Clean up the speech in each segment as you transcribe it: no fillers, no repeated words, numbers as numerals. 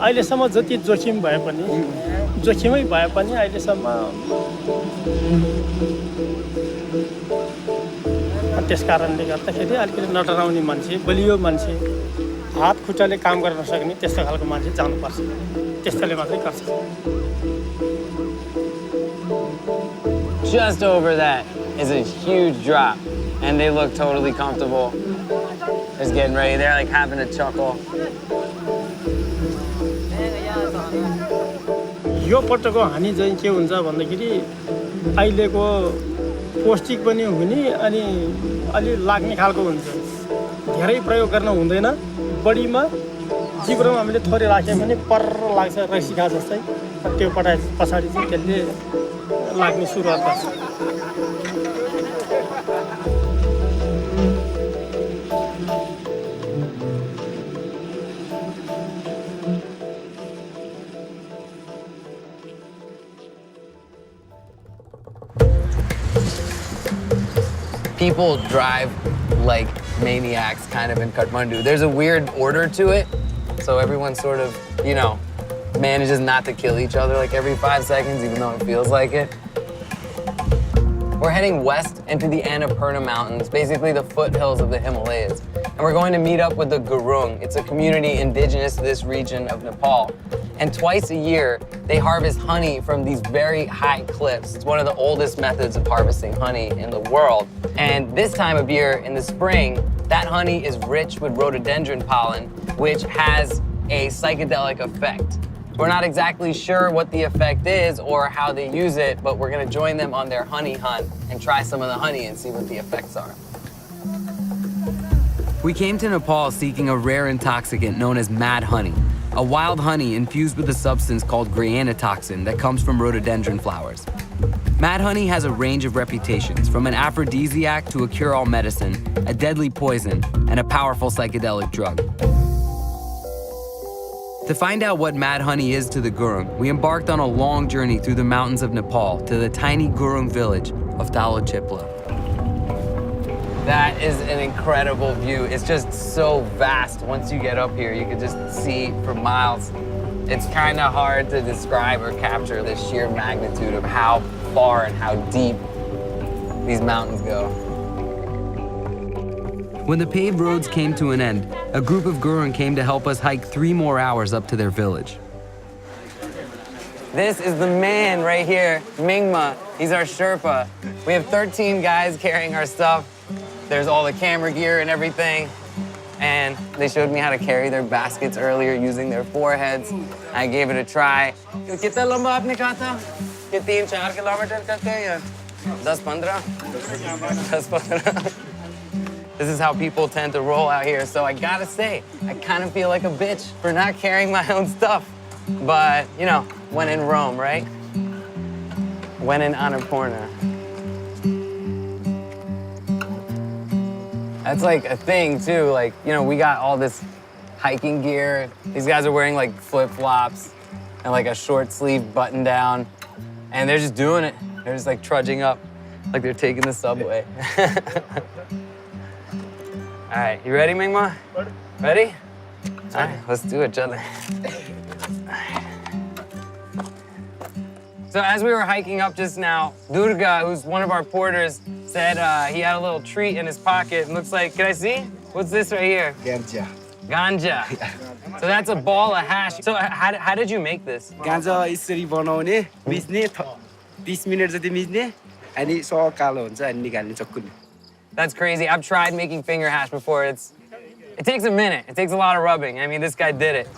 अहिलेसम्म जति जोखिम भए पनि जोखिमै भए पनि अहिलेसम्म त्यस कारणले गर्दाखेरि अलिकति नडराउने मान्छे बलियो मान्छे हात खुट्टाले काम गर्न सक्ने त्यस्तो खालको मान्छे जानुपर्छ त्यस्तोले मात्रै गर्छ Just over that is a huge drop, and they look totally comfortable. Just getting ready. They're like having a chuckle. यो पटकको हानि चाहिँ के हुन्छ भन्दाखेरि अहिलेको पौष्टिक पनि हुने अनि अलि लाग्ने खालको हुन्छ धेरै प्रयोग गर्न हुँदैन बढीमा जिब्रोमा हामीले थोरै राख्यो भने पर्र लाग्छ रक्सी खा जस्तै त्यो पछाडि चाहिँ त्यसले लाग्ने सुरुवात गर्छ People drive like maniacs kind of in Kathmandu. There's a weird order to it, so everyone sort of, you know, manages not to kill each other like every 5 seconds, even though it feels like it. We're heading west into the Annapurna Mountains, basically the foothills of the Himalayas. And we're going to meet up with the Gurung. It's a community indigenous to this region of Nepal. And twice a year, they harvest honey from these very high cliffs. It's one of the oldest methods of harvesting honey in the world. And this time of year, in the spring, that honey is rich with rhododendron pollen, which has a psychedelic effect. We're not exactly sure what the effect is or how they use it, but we're gonna join them on their honey hunt and try some of the honey and see what the effects are. We came to Nepal seeking a rare intoxicant known as mad honey, a wild honey infused with a substance called grayanotoxin that comes from rhododendron flowers. Mad honey has a range of reputations, from an aphrodisiac to a cure-all medicine, a deadly poison, and a powerful psychedelic drug. To find out what mad honey is to the Gurung, we embarked on a long journey through the mountains of Nepal to the tiny Gurung village of Talochipla. That is an incredible view. It's just so vast. Once you get up here, you can just see for miles. It's kind of hard to describe or capture the sheer magnitude of how far and how deep these mountains go. When the paved roads came to an end, a group of Gurung came to help us hike 3 more hours up to their village. This is the man right here, Mingma. He's our Sherpa. We have 13 guys carrying our stuff. There's all the camera gear and everything. And they showed me how to carry their baskets earlier using their foreheads. I gave it a try. कितना लंबा आपने कहा था? कि 3-4 kilometre करते हैं या 10-15? 10-15. This is how people tend to roll out here. So I gotta say, I kind of feel like a bitch for not carrying my own stuff. But, you know, when in Rome, right? When in Annapurna. That's like a thing too. Like, you know, we got all this hiking gear. These guys are wearing like flip-flops and like a short sleeve button down. And they're just doing it. They're just like trudging up like they're taking the subway. All right, you ready, Mingma? Ready? All right, let's do it, Chudley. So as we were hiking up just now, Durga, who's one of our porters, said he had a little treat in his pocket. It looks like, can I see? What's this right here? Ganja. Ganja. So that's a ball of hash. So how did you make this? Ganja यसरी बनाउने मिच्ने 30 minute जति मिच्ने अनि सो कालो हुन्छ अनि निकाल्ने चक्कुले. That's crazy. I've tried making finger hash before. It takes a minute. It takes a lot of rubbing. I mean, this guy did it.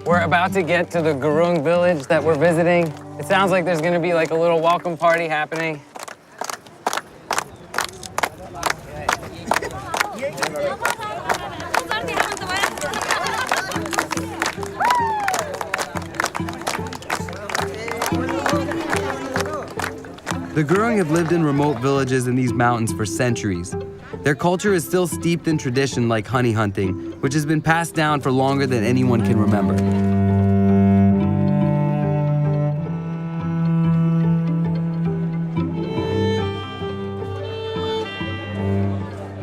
We're about to get to the Gurung village that we're visiting. It sounds like there's gonna be like a little welcome party happening. The Gurung have lived in remote villages in these mountains for centuries. Their culture is still steeped in tradition like honey hunting, which has been passed down for longer than anyone can remember.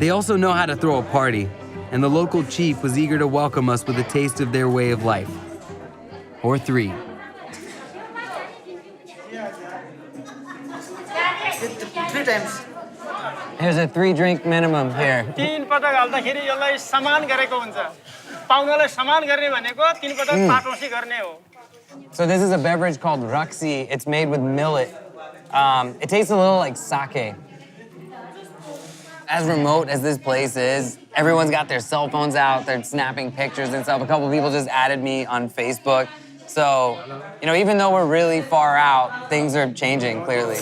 They also know how to throw a party, and the local chief was eager to welcome us with a taste of their way of life. Or 3. Three times. There's a 3-drink minimum here. 3 पटक हाल्दाखेरि यसलाई समान गरेको हुन्छ पाउनलाई समान गर्ने भनेको 3 पटक पाटोसी गर्ने हो So this is a beverage called raksi. It's made with millet. It tastes a little like sake. As remote as this place is, everyone's got their cell phones out, they're snapping pictures and stuff. A couple people just added me on Facebook. So, you know, even though we're really far out, things are changing clearly.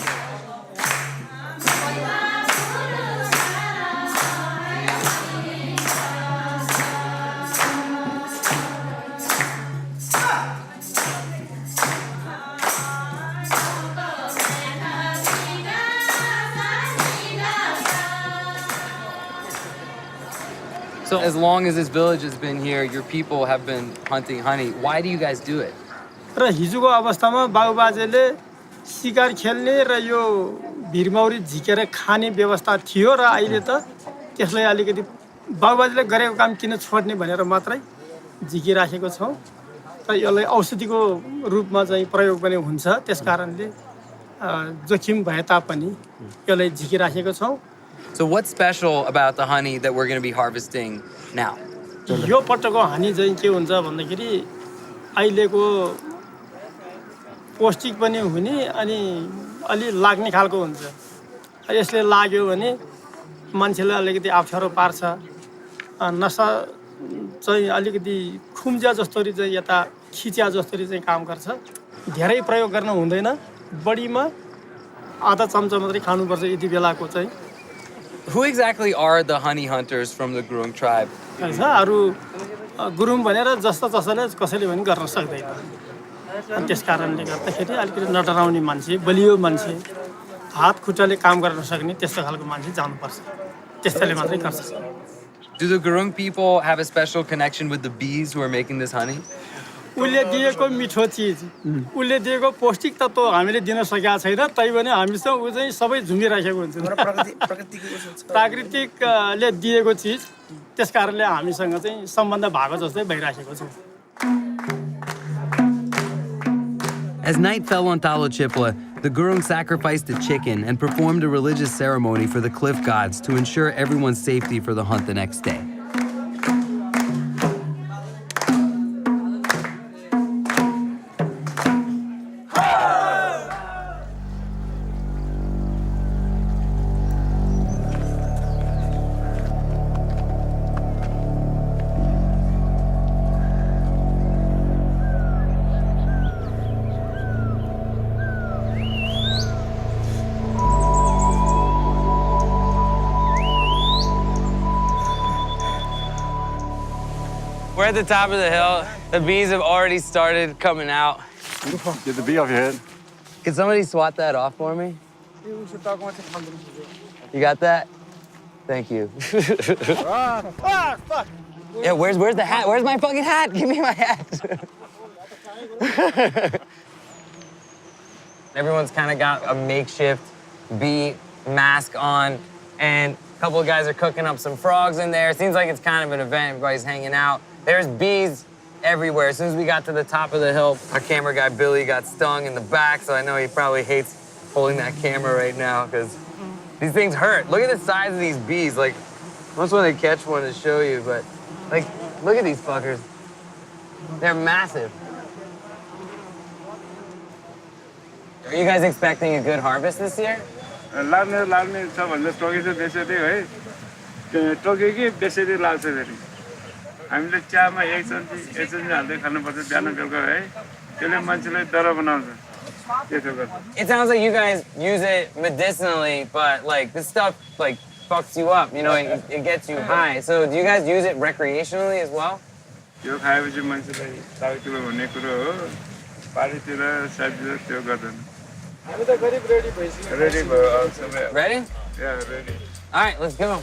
So as long as this village has been here, your people have been hunting honey. Why do you guys do it? र हिजोको अवस्थामा बाबुबाजेले शिकार खेल्ने र यो भिरमौरी झिकेर खाने व्यवस्था थियो र अहिले त त्यसलाई अलिकति बाबुबाजेले गरेको काम किन छोड्ने भनेर मात्रै झिकिराखेको छौं र यसलाई औषधिको रूपमा चाहिँ प्रयोग पनि हुन्छ त्यसकारणले जोखिम भए तापनि यसलाई झिकिराखेको छौं So what's special about the honey that we're going to be harvesting now? यो पटकको हनी चाहिँ के हुन्छ भन्दाखेरि अहिलेको पौष्टिक पनि हुने अनि अलि लाग्ने खालको हुन्छ यसले लाग्यो भने मान्छेलाई अलिकति अप्ठ्यारो पार्छ नसा चाहिँ अलिकति खुम्जा जस्तोरी चाहिँ यता खिच्या जस्तोरी चाहिँ काम गर्छ धेरै प्रयोग गर्न हुँदैन बढीमा आधा चम्चा मात्रै खानुपर्छ यति बेलाको चाहिँ Who exactly are the honey hunters from the Gurung tribe? अरू गुरुङ भनेर जस्तो जसोले कसैले पनि गर्न सक्दैन अनि त्यसकारणले गर्दाखेरि अलिकति नडराउने मान्छे बलियो मान्छे हात खुट्टाले काम गर्न सक्ने त्यस्तो खालको मान्छे जानुपर्छ त्यसैले मात्रै गर्छ Do the Gurung people have a special connection with the bees who are making this honey? उसले दिएको मिठो चिज उसले दिएको पौष्टिक तत्त्व हामीले दिन सकेका छैन तैपनि हामीसँग उ चाहिँ सबै झुमिराखेको हुन्छ प्राकृतिकले दिएको चिज त्यसकारणले हामीसँग चाहिँ सम्बन्ध भएको जस्तै भइराखेको छ As night fell on Talochipla, the Gurung sacrificed a chicken and performed a religious ceremony for the cliff gods to ensure everyone's safety for the hunt the next day. We're at the top of the hill. The bees have already started coming out. Get the bee off your head. Can somebody swat that off for me? You got that? Thank you. Yeah, where's the hat? Where's my fucking hat? Give me my hat. Everyone's kind of got a makeshift bee mask on, and a couple of guys are cooking up some frogs in there. It seems like it's kind of an event. Everybody's hanging out. There's bees everywhere. As soon as we got to the top of the hill, our camera guy, Billy, got stung in the back, so I know he probably hates holding that camera right now, because these things hurt. Look at the size of these bees. Like, once when they catch one to show you, but, like, look at these fuckers. They're massive. Are you guys expecting a good harvest this year? हामीले चियामा एक चम्ची हाल्दै खानुपर्छ बिहान बेलुका है त्यसले मान्छेलाई डर बनाउँछ त्यसो गर्छ It sounds like you guys use it medicinally, but like this stuff like fucks you up, you know, it gets you high. So do you guys use it recreationally as well? यो खाएपछि मान्छेलाई तागतुलो हुने कुरो हो पानीतिर सब्जी त्यो गर्दैन हामी त गरिब रेडी भइसक्यो रेडी भयो सबै Ready? Yeah, ready. All right, let's go.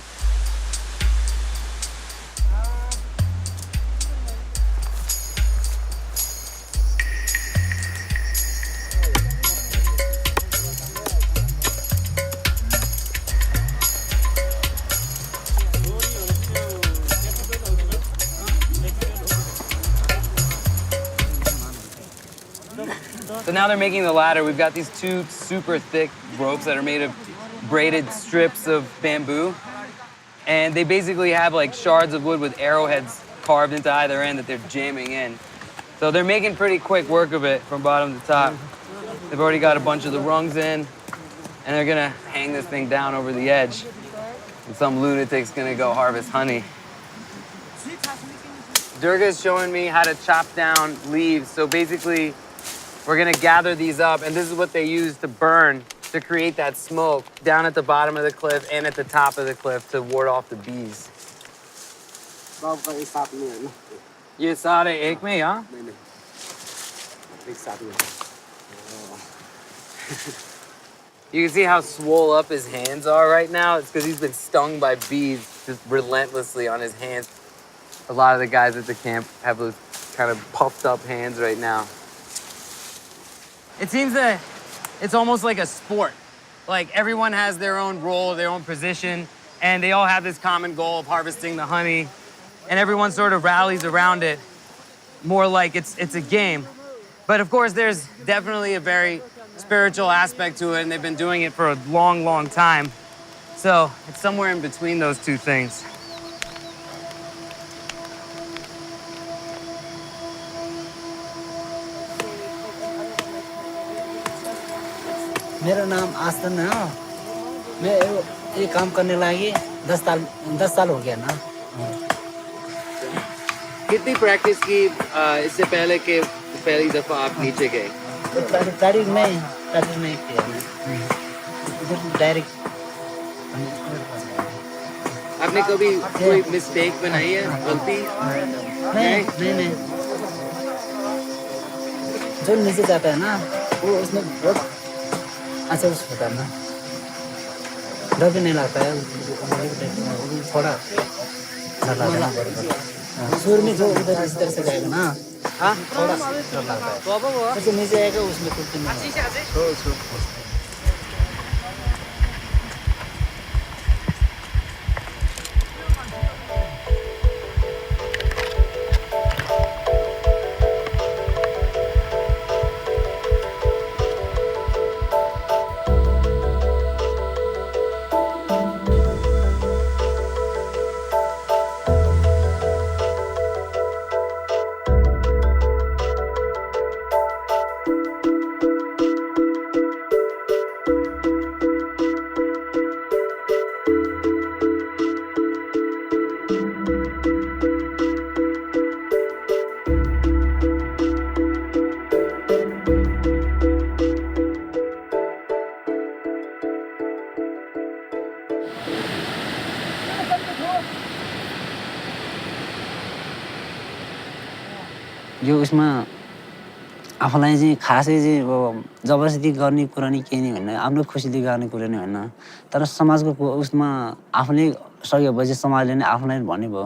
So now they're making the ladder. We've got these two super thick ropes that are made of braided strips of bamboo. And they basically have like shards of wood with arrowheads carved into either end that they're jamming in. So they're making pretty quick work of it from bottom to top. They've already got a bunch of the rungs in, and they're gonna hang this thing down over the edge. And some lunatic's gonna go harvest honey. Durga's showing me how to chop down leaves. So basically, we're gonna gather these up, and this is what they use to burn to create that smoke down at the bottom of the cliff and at the top of the cliff to ward off the bees. ये सारे एक में हाँ? You can see how swole up his hands are right now. It's because he's been stung by bees just relentlessly on his hands. A lot of the guys at the camp have those kind of puffed up hands right now. It seems that it's almost like a sport. Like everyone has their own role, their own position, and they all have this common goal of harvesting the honey, and everyone sort of rallies around it, more like it's a game. But of course, there's definitely a very spiritual aspect to it, and they've been doing it for a long, long time. So it's somewhere in between those two things. मेरा नाम आस्था है मैं ये काम करने लगी 10 साल हो गया ना कितनी प्रैक्टिस की इससे पहले के पहली दफा आप नीचे गए तारीख नहीं किया इधर डायरेक्ट आपने कभी कोई मिस्टेक बनाई है गलती नहीं जो नीचे जाता है ना वो उसमें बहुत अच्छा उस होता है ना डर भी नहीं लगता है थोड़ा डर लगता है सूर्य में जो उधर इस तरह से जाएगा ना हाँ थोड़ा डर लगता है जो नीचे आएगा उसमें कुछ नहीं यो उसमा आफूलाई चाहिँ खासै चाहिँ अब जबरजस्ती गर्ने कुरा नि केही नै होइन आफ्नो खुसीले गर्ने कुरा नै होइन तर समाजको उसमा आफूले सकेपछि समाजले नै आफूलाई भन्ने भयो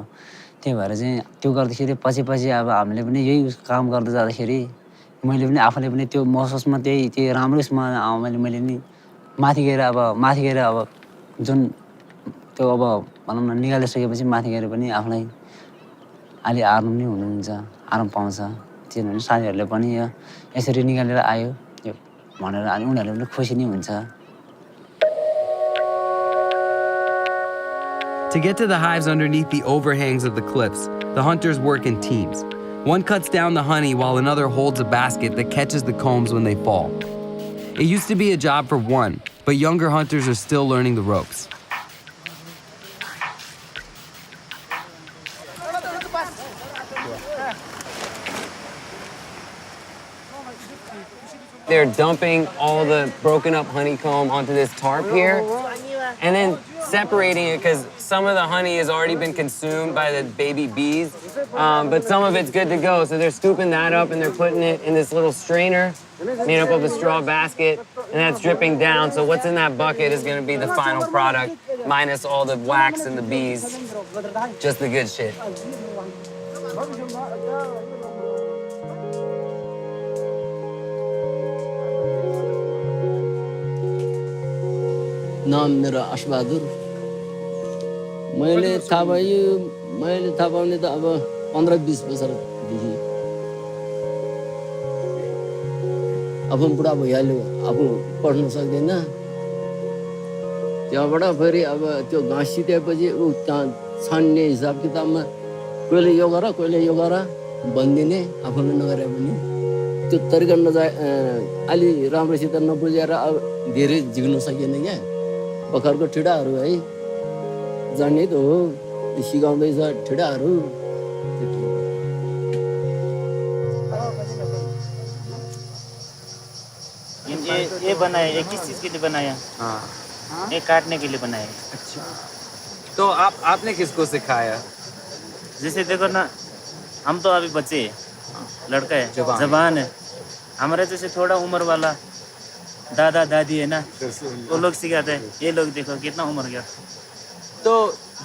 त्यही भएर चाहिँ त्यो गर्दाखेरि पछि अब हामीले पनि यही काम गर्दै जाँदाखेरि मैले पनि आफूले पनि त्यो महसुसमा त्यही राम्रो उसमा मैले नि माथि गएर अब जुन त्यो अब भनौँ न निकालिसकेपछि माथि गएर पनि आफूलाई अलि आराम नै हुनुहुन्छ आराम पाउँछ किनभने साथीहरूले पनि यसरी निकालेर आयो यो भनेर अनि उनीहरूले पनि खुसी नै हुन्छ To get to the hives underneath the overhangs of the cliffs, the hunters work in teams. One cuts down the honey while another holds a basket that catches the combs when they fall. It used to be a job for one, but younger hunters are still learning the ropes. They're dumping all the broken up honeycomb onto this tarp here and then separating it because some of the honey has already been consumed by the baby bees, but some of it's good to go. So they're scooping that up and they're putting it in this little strainer made up of a straw basket, and that's dripping down. So what's in that bucket is going to be the final product, minus all the wax and the bees, just the good shit. नाम मेरा अशबहादुर मैले थाहा पाउने त अब 15-20 वर्षदेखि आफू बुढा भइहाल्यो आफू पढ्न सक्दैन त्यहाँबाट फेरि अब त्यो घाँस सितेपछि ऊ त्यहाँ छान्ने हिसाब किताबमा कहिले यो गर कहिले यो गर भनिदिने आफूले नगरे पनि त्यो तरिका अलि राम्रोसित नबुझेर अब धेरै झिक्न सकिएन क्या बखरको ठिडाहरू है जान्ने त हो सिकाउँदैछ ठिडाहरू ये बनाया ये किस चीज़ के लिए बनाया ये काटने के लिए बनाया तो आपने किसको सिखाया जैसे देखो ना हम तो अभी बच्चे हैं लड़का है जवान है हमारे जैसे थोड़ा उम्र वाला दादा दादी है ना वो लोग सिखाते हैं ये लोग देखो कितना उम्र गया तो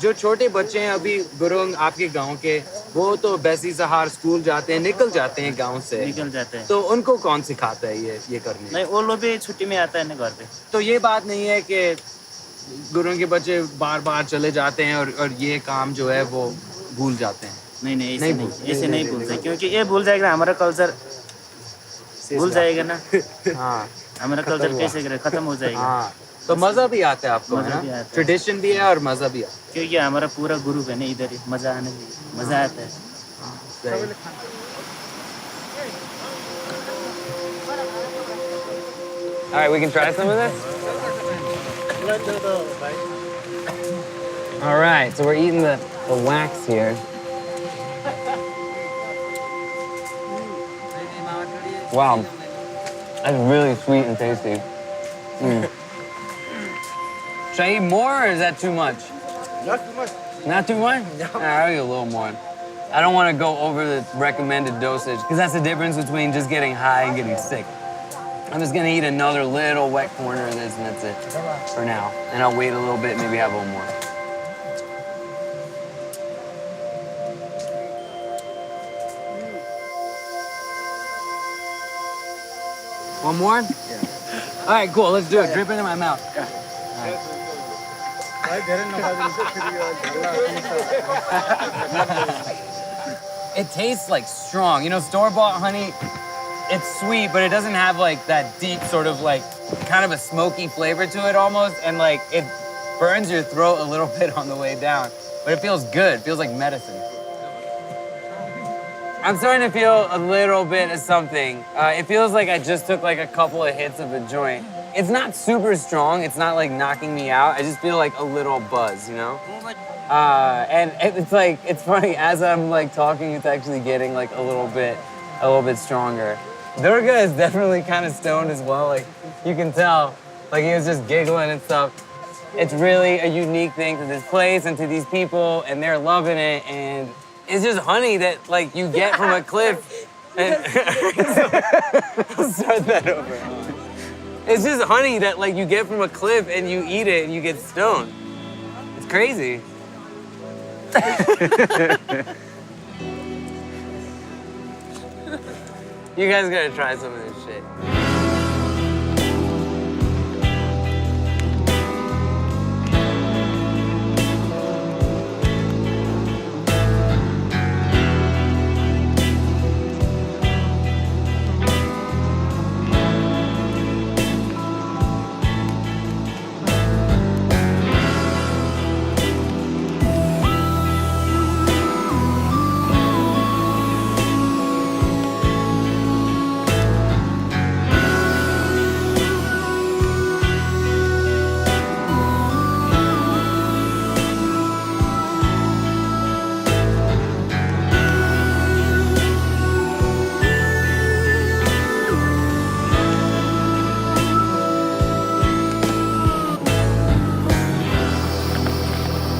जो छोटे बच्चे हैं अभी गुरुंग आपके गांव के वो तो बैसी सहार स्कूल जाते हैं निकल जाते हैं गांव से निकल जाते हैं तो उनको कौन सिखाता है ये करने नहीं वो लोग भी छुट्टी में आता है ना घर पे तो ये बात नहीं है कि गुरुंग के बच्चे बार बार चले जाते हैं और ये काम जो है वो भूल जाते हैं नहीं ऐसे नहीं भूलते क्योंकि ये भूल जाएगा हमारा कल्चर भूल जाएगा ना हाँ हमारा कल्चर कैसे करे खत्म हो जाएगा हाँ तो मजा भी आता है आपको मजा भी आता है। ट्रेडिशन भी है और मजा भी आता है क्योंकि हमारा पूरा ग्रुप है ना इधर ही मजा आने मजा आता है सही। All right, we can try some of this. All right, so we're eating the wax here. Wow, that's really sweet and tasty. Should I eat more or is that too much? Not too much. Not too much? No. I'll eat a little more. I don't want to go over the recommended dosage because that's the difference between just getting high and getting sick. I'm just gonna eat another little wet corner of this and that's it for now. And I'll wait a little bit, maybe have a little more. One more? Yeah. All right, cool, let's do it. Drip it in my mouth. It tastes like strong. You know, store-bought honey, it's sweet, but it doesn't have like that deep sort of like kind of a smoky flavor to it almost. And like it burns your throat a little bit on the way down, but it feels good. It feels like medicine. I'm starting to feel a little bit of something. It feels like I just took like a couple of hits of a joint. It's not super strong. It's not like knocking me out. I just feel like a little buzz, you know? And it's like, it's funny, as I'm like talking, it's actually getting like a little bit stronger. Durga is definitely kind of stoned as well. Like you can tell, like he was just giggling and stuff. It's really a unique thing to this place and to these people and they're loving it. And it's just honey that like you get from a cliff. And I'll start that over. It's just honey that like you get from a cliff and you eat it and you get stoned. It's crazy. You guys gotta try some of this shit.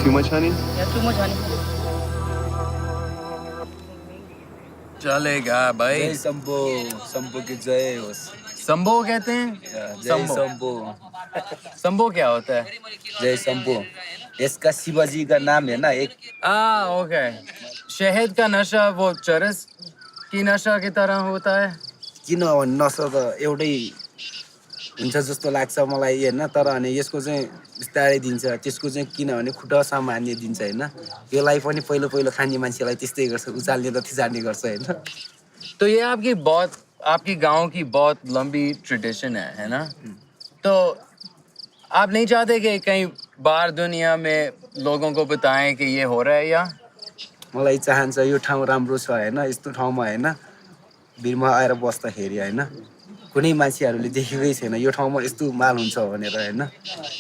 Too much honey? Yeah, too much honey. चलेगा भाई शंभो शंभो की जय होस् संभो कहते हैं जय शंभो संभो क्या होता है जय शंभो इसका शिवाजी का नाम है ना एक ओके शहद का नशा वो चरस की नशा की तरह होता है किन नशा त एउटै हुन्छ जस्तो लाग्छ मलाई हैन तर अनि यसको चाहिँ बिस्तारै दिन्छ त्यसको चाहिँ किनभने खुट्टा सामान्य दिन्छ हैन यसलाई पनि पहिलो खाने मान्छेलाई त्यस्तै गर्छ उचाल्ने र थिचाल्ने गर्छ हैन तो ये आपकी बहुत आपकी गांव की बहुत लंबी ट्रेडिशन है ना? तो आप नहीं चाहते कि कहीं बाहर दुनिया में लोगों को बताएं कि ये हो रहा है या? मलाई चाहन्छ यो ठाउँ राम्रो छ होइन यस्तो ठाउँमा होइन भिरमा आएर बस्दाखेरि होइन कुनै मान्छेहरूले देखेकै छैन यो ठाउँमा यस्तो माल हुन्छ भनेर होइन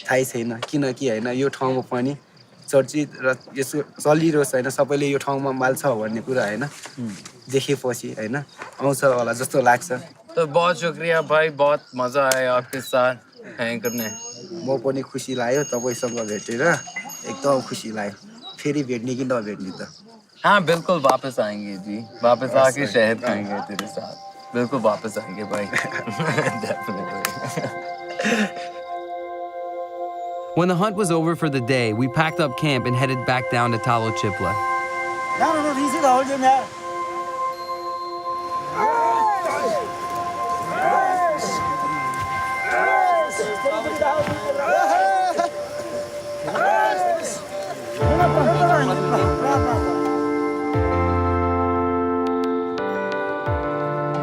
थाहै छैन किनकि होइन यो ठाउँमा पनि चर्चित र यसो चलिरहेको छ होइन सबैले यो ठाउँमा माल छ भन्ने कुरा होइन देखेपछि होइन आउँछ होला जस्तो लाग्छ तो बहुत शुक्रिया भाई, बहुत मजा आया आपके साथ हैंग करने। म पनि खुसी लाग्यो तपाईँसँग भेटेर एकदम खुसी लाग्यो फेरि भेट्ने कि नभेट्ने त हाँ बिल्कुल वापस आएंगे जी, वापस आके शहद खाएंगे तेरे साथ, बिल्कुल वापस आएंगे भाई। Definitely. When the hunt was over for the day, we packed up camp and headed back down to Talo Chipla.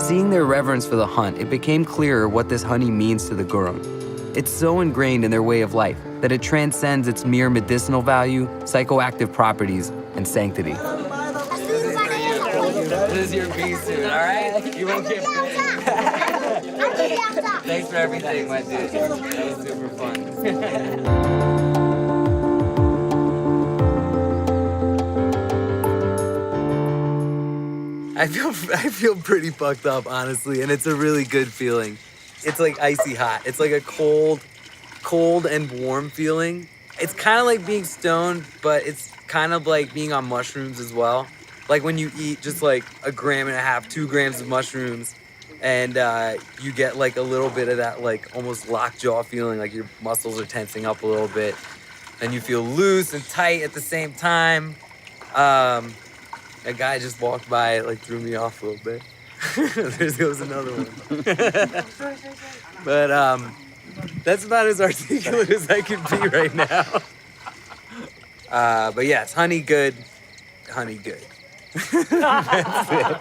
Seeing their reverence for the hunt, it became clearer what this honey means to the Gurung. It's so ingrained in their way of life that it transcends its mere medicinal value, psychoactive properties, and sanctity. This is your bee suit, all right? You won't get bit. Thanks for everything, my dude. That was super fun. I feel pretty fucked up, honestly, and it's a really good feeling. It's like icy hot. It's like a cold and warm feeling. It's kind of like being stoned, but it's kind of like being on mushrooms as well. Like when you eat just like 1.5 grams, 2 grams of mushrooms, and you get like a little bit of that like almost lockjaw feeling, like your muscles are tensing up a little bit, and you feel loose and tight at the same time. A guy just walked by, like threw me off a little bit. There goes another one. But that's about as articulate as I can be right now. But yes, honey good. Honey good. That's it.